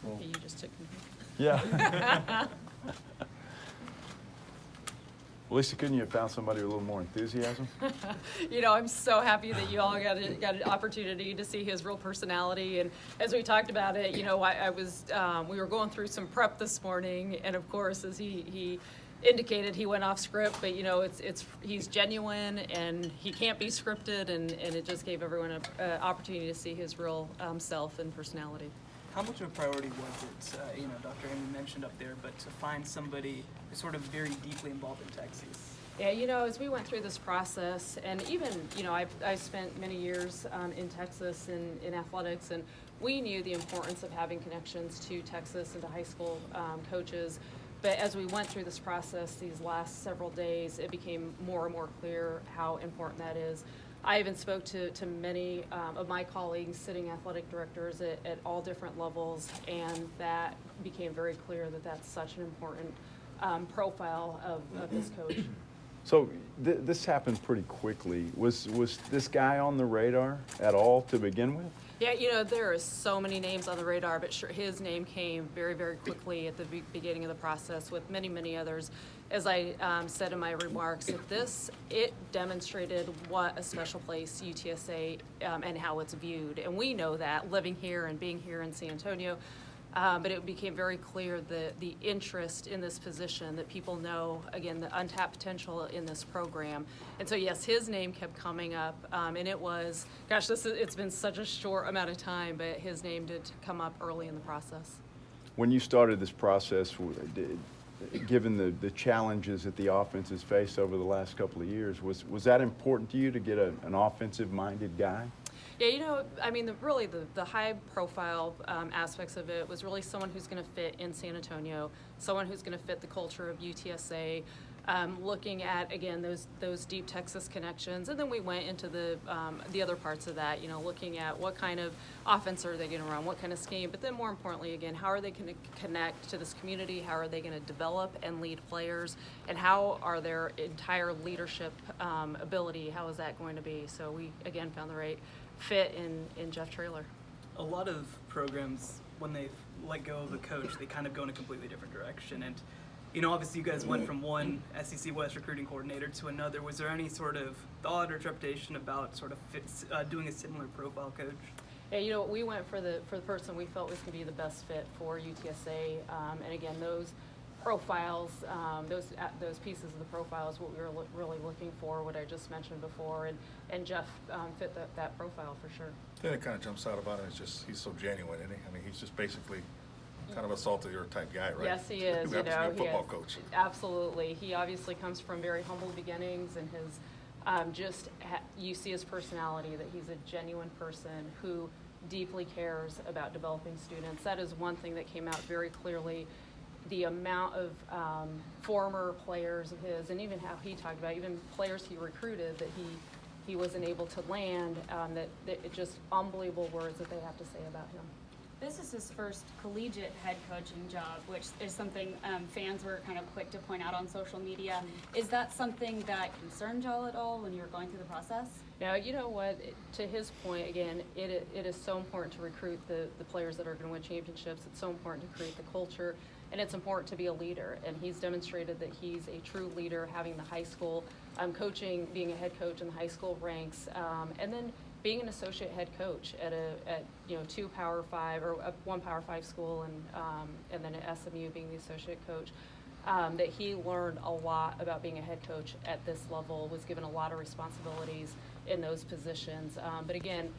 Well, You just took me. yeah. Lisa, couldn't you have found somebody with a little more enthusiasm? I'm so happy that you all got an opportunity to see his real personality. And as we talked about it, we were going through some prep this morning, and of course, as he indicated, he went off script, but he's genuine and he can't be scripted, and it just gave everyone an opportunity to see his real self and personality. How much of a priority was it, Dr. Amy mentioned up there, but to find somebody who's sort of very deeply involved in Texas? Yeah, as we went through this process, and even, I spent many years in Texas in athletics, and we knew the importance of having connections to Texas and to high school coaches. But as we went through this process these last several days, it became more and more clear how important that is. I even spoke to many of my colleagues, sitting athletic directors at all different levels, and that became very clear that that's such an important profile of this coach. So this happened pretty quickly. Was this guy on the radar at all to begin with? Yeah, there are so many names on the radar, but sure, his name came very, very quickly at the beginning of the process with many, many others. As I said in my remarks, it demonstrated what a special place UTSA and how it's viewed. And we know that, living here and being here in San Antonio, but it became very clear the interest in this position, that people know, again, the untapped potential in this program. And so, yes, his name kept coming up, and it was, it's been such a short amount of time, but his name did come up early in the process. When you started this process, given the challenges that the offense has faced over the last couple of years, was that important to you to get an offensive-minded guy? Yeah, the high-profile aspects of it was really someone who's going to fit in San Antonio, someone who's going to fit the culture of UTSA, looking at, again, those deep Texas connections. And then we went into the other parts of that, looking at what kind of offense are they going to run, what kind of scheme, but then more importantly, again, how are they going to connect to this community, how are they going to develop and lead players, and how are their entire leadership ability, how is that going to be? So we, again, found the right fit in Jeff Traylor. A lot of programs, when they let go of the coach, they kind of go in a completely different direction. And, obviously you guys went from one SEC West recruiting coordinator to another. Was there any sort of thought or trepidation about sort of doing a similar profile coach? Yeah, we went for the person we felt was going to be the best fit for UTSA. And again, those profiles, those pieces of the profile is what we were really looking for, what I just mentioned before, and Jeff fit that profile for sure. The thing that kind of jumps out about him is just he's so genuine, isn't he? I mean, he's just basically kind of a salty-earth type guy, right? Yes, he is. Who happens to be a football coach. Absolutely. He obviously comes from very humble beginnings, and you see his personality, that he's a genuine person who deeply cares about developing students. That is one thing that came out very clearly. The amount of former players of his, and even how he talked about, even players he recruited that he wasn't able to land, that it just unbelievable words that they have to say about him. This is his first collegiate head coaching job, which is something fans were kind of quick to point out on social media. Is that something that concerned y'all at all when you were going through the process? Now, you know what, to his point, again, it is so important to recruit the players that are going to win championships. It's so important to create the culture, and it's important to be a leader. And he's demonstrated that he's a true leader, having the high school coaching, being a head coach in the high school ranks, and then being an associate head coach at two Power 5 or one Power 5 school, and then at SMU being the associate coach. That he learned a lot about being a head coach at this level, was given a lot of responsibilities in those positions. But again,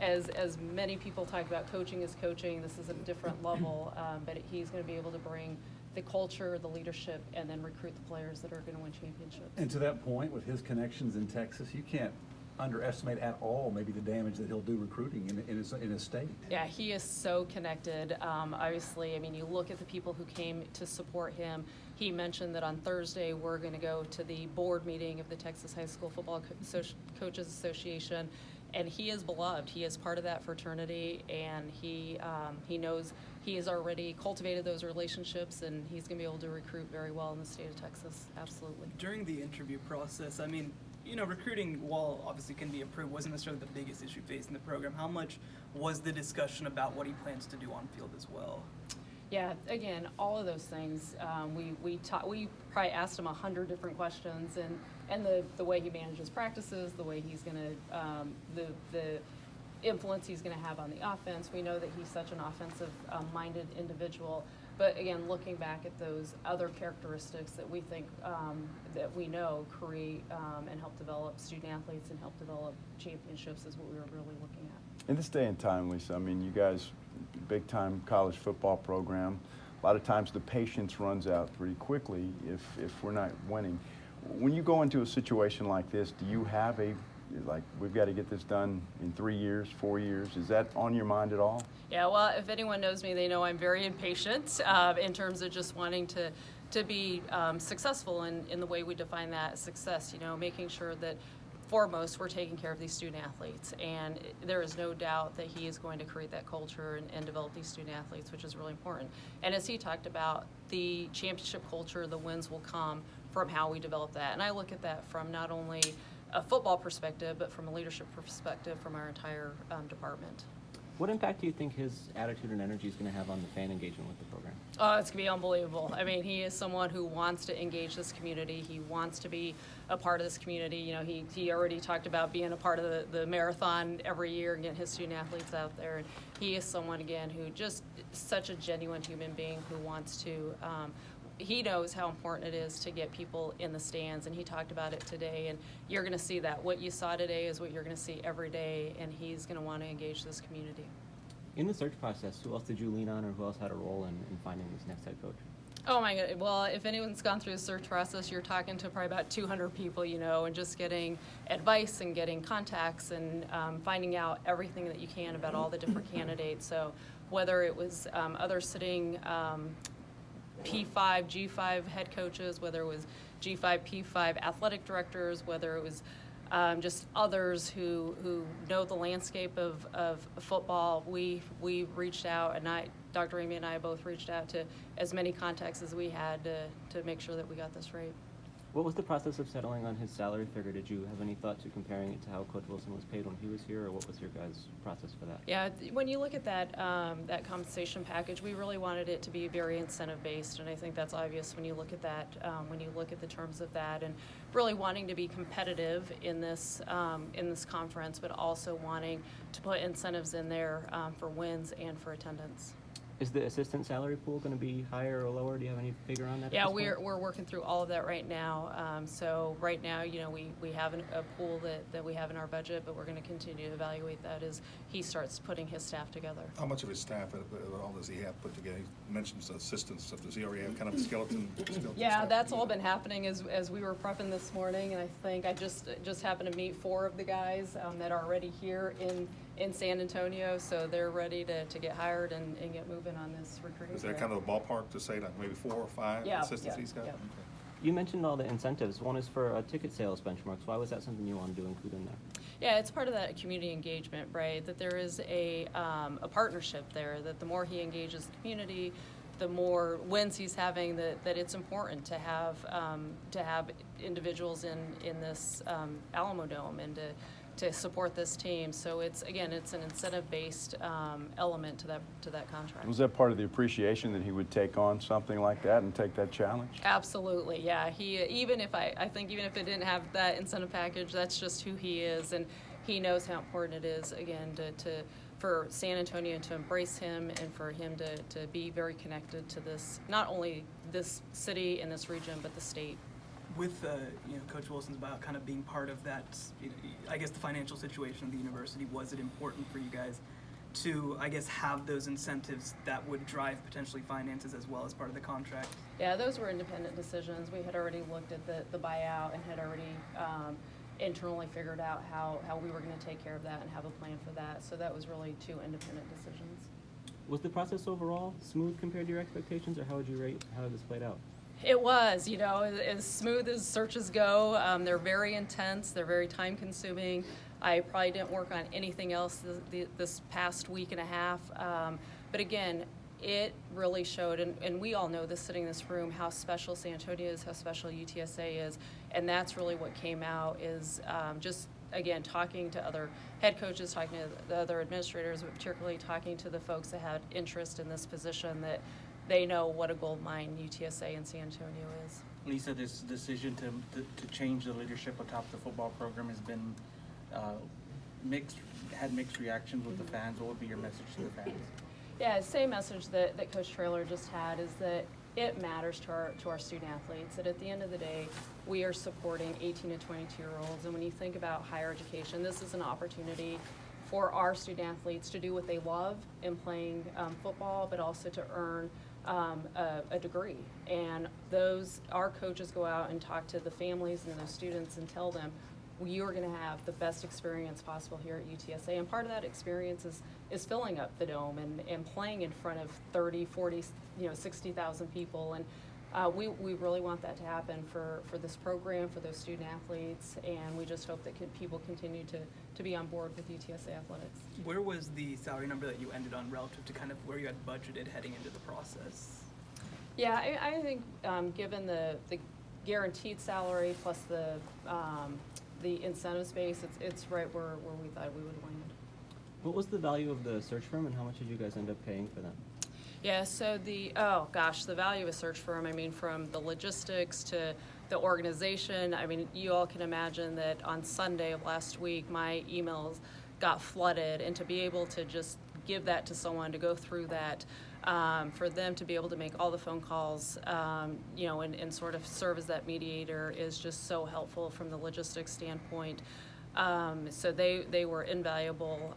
as many people talk about, coaching is coaching. This is a different level, but he's going to be able to bring the culture, the leadership, and then recruit the players that are going to win championships. And to that point, with his connections in Texas, you can't underestimate at all maybe the damage that he'll do recruiting in his state. Yeah, he is so connected. Obviously, I mean, you look at the people who came to support him. He mentioned that on Thursday we're going to go to the board meeting of the Texas High School Football Coaches Association, and he is beloved. He is part of that fraternity, and he knows he has already cultivated those relationships, and he's going to be able to recruit very well in the state of Texas. Absolutely. During the interview process, I mean, recruiting, while obviously can be improved, wasn't necessarily the biggest issue facing the program. How much was the discussion about what he plans to do on field as well? Yeah, again, all of those things. We probably asked him 100 different questions, and the way he manages practices, the way he's going to the influence he's going to have on the offense. We know that he's such an offensive minded individual. But again, looking back at those other characteristics that we think that we know create and help develop student athletes and help develop championships is what we were really looking at. In this day and time, Lisa, I mean, you guys, big time college football program, a lot of times the patience runs out pretty quickly if we're not winning. When you go into a situation like this, do you have we've got to get this done in 3 years, 4 years? Is that on your mind at all? Yeah, well, if anyone knows me, they know I'm very impatient in terms of just wanting to be successful in the way we define that success, making sure that foremost we're taking care of these student athletes. And there is no doubt that he is going to create that culture and develop these student athletes, which is really important. And as he talked about, the championship culture, the wins will come from how we develop that. And I look at that from not only a football perspective, but from a leadership perspective from our entire department. What impact do you think his attitude and energy is going to have on the fan engagement with the program? Oh, it's going to be unbelievable. I mean, he is someone who wants to engage this community. He wants to be a part of this community. He already talked about being a part of the marathon every year and getting his student athletes out there. And he is someone, again, who just such a genuine human being who wants to he knows how important it is to get people in the stands, and he talked about it today, and you're going to see that. What you saw today is what you're going to see every day, and he's going to want to engage this community. In the search process, who else did you lean on, or who else had a role in finding this next head coach? Oh my God, well, if anyone's gone through the search process, you're talking to probably about 200 people, and just getting advice and getting contacts and finding out everything that you can about all the different candidates. So whether it was other sitting P5, G5 head coaches, whether it was G5, P5 athletic directors, whether it was just others who know the landscape of football. We reached out, and Dr. Amy and I both reached out to as many contacts as we had to make sure that we got this right. What was the process of settling on his salary figure? Did you have any thought to comparing it to how Coach Wilson was paid when he was here, or what was your guys' process for that? Yeah, when you look at that compensation package, we really wanted it to be very incentive-based, and I think that's obvious when you look at that, when you look at the terms of that, and really wanting to be competitive in this conference, but also wanting to put incentives in there for wins and for attendance. Is the assistant salary pool going to be higher or lower? Do you have any figure on that? Yeah, we're working through all of that right now. So right now, we have a pool that we have in our budget, but we're going to continue to evaluate that as he starts putting his staff together. How much of his staff, all does he have put together? He mentions assistant stuff. Does he already have kind of a skeleton Yeah, staff? that's all been happening as we were prepping this morning, and I think I just happened to meet 4 of the guys that are already here in San Antonio, so they're ready to get hired and get moving on this recruiting. Is there kind of a ballpark to say, like maybe 4 or 5 assistants he's got? Yeah. Okay. You mentioned all the incentives. One is for ticket sales benchmarks. Why was that something you wanted to include in there? Yeah, it's part of that community engagement, right? That there is a partnership there, that the more he engages the community, the more wins he's having, that it's important to have individuals in this Alamo Dome and to support this team. So it's an incentive-based element to that contract. Was that part of the appreciation that he would take on something like that and take that challenge? Absolutely, yeah. He I think even if it didn't have that incentive package, that's just who he is, and he knows how important it is, again, for San Antonio to embrace him and for him to be very connected to this, not only this city and this region, but the state. With Coach Wilson's about kind of being part of that, I guess the financial situation of the university, was it important for you guys to, I guess, have those incentives that would drive potentially finances as well as part of the contract? Yeah, those were independent decisions. We had already looked at the buyout and had already internally figured out how we were going to take care of that and have a plan for that. So that was really 2 independent decisions. Was the process overall smooth compared to your expectations, or how would you rate how this played out? It was, as smooth as searches go. They're very intense. They're very time-consuming. I probably didn't work on anything else this past week and a half. But again, it really showed, and we all know this sitting in this room, how special San Antonio is, how special UTSA is, and that's really what came out is just, again, talking to other head coaches, talking to the other administrators, but particularly talking to the folks that had interest in this position, that they know what a gold mine UTSA and San Antonio is. Lisa, this decision to change the leadership atop the football program has been had mixed reactions with the fans. What would be your message to the fans? Yeah, same message that Coach Traylor just had is that it matters to our student athletes, that at the end of the day, we are supporting 18 to 22-year-olds. And when you think about higher education, this is an opportunity for our student athletes to do what they love in playing football, but also to earn a degree. And our coaches go out and talk to the families and those students and tell them, you are going to have the best experience possible here at UTSA. And part of that experience is filling up the dome and playing in front of 30, 40, 60,000 people. And we really want that to happen for this program, for those student athletes, and we just hope that people continue to be on board with UTSA athletics. Where was the salary number that you ended on relative to kind of where you had budgeted heading into the process? Yeah, I think given the guaranteed salary plus the incentive space, it's right where we thought we would land. What was the value of the search firm, and how much did you guys end up paying for them? Yeah, so the value of a search firm, I mean, from the logistics to the organization, I mean, you all can imagine that on Sunday of last week, my emails got flooded, and to be able to just give that to someone, to go through that, for them to be able to make all the phone calls, and sort of serve as that mediator is just so helpful from the logistics standpoint. So they were invaluable.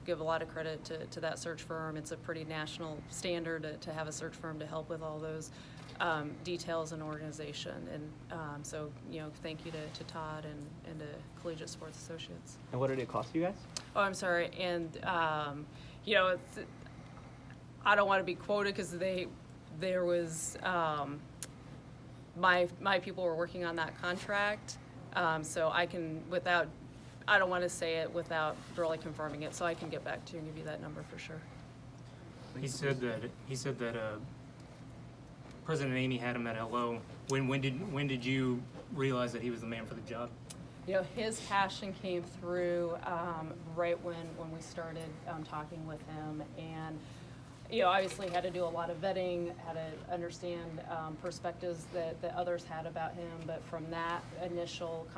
Give a lot of credit to that search firm. It's a pretty national standard to have a search firm to help with all those details and organization. And so thank you to Todd and to Collegiate Sports Associates. And what did it cost you guys? Oh, I'm sorry. And I don't want to be quoted because there was my people were working on that contract. So I don't want to say it without really confirming it, so I can get back to you and give you that number for sure. He said that President Amy had him at hello. When did you realize that he was the man for the job? His passion came through right when we started talking with him, and obviously had to do a lot of vetting, had to understand perspectives that others had about him, but from that initial conversation,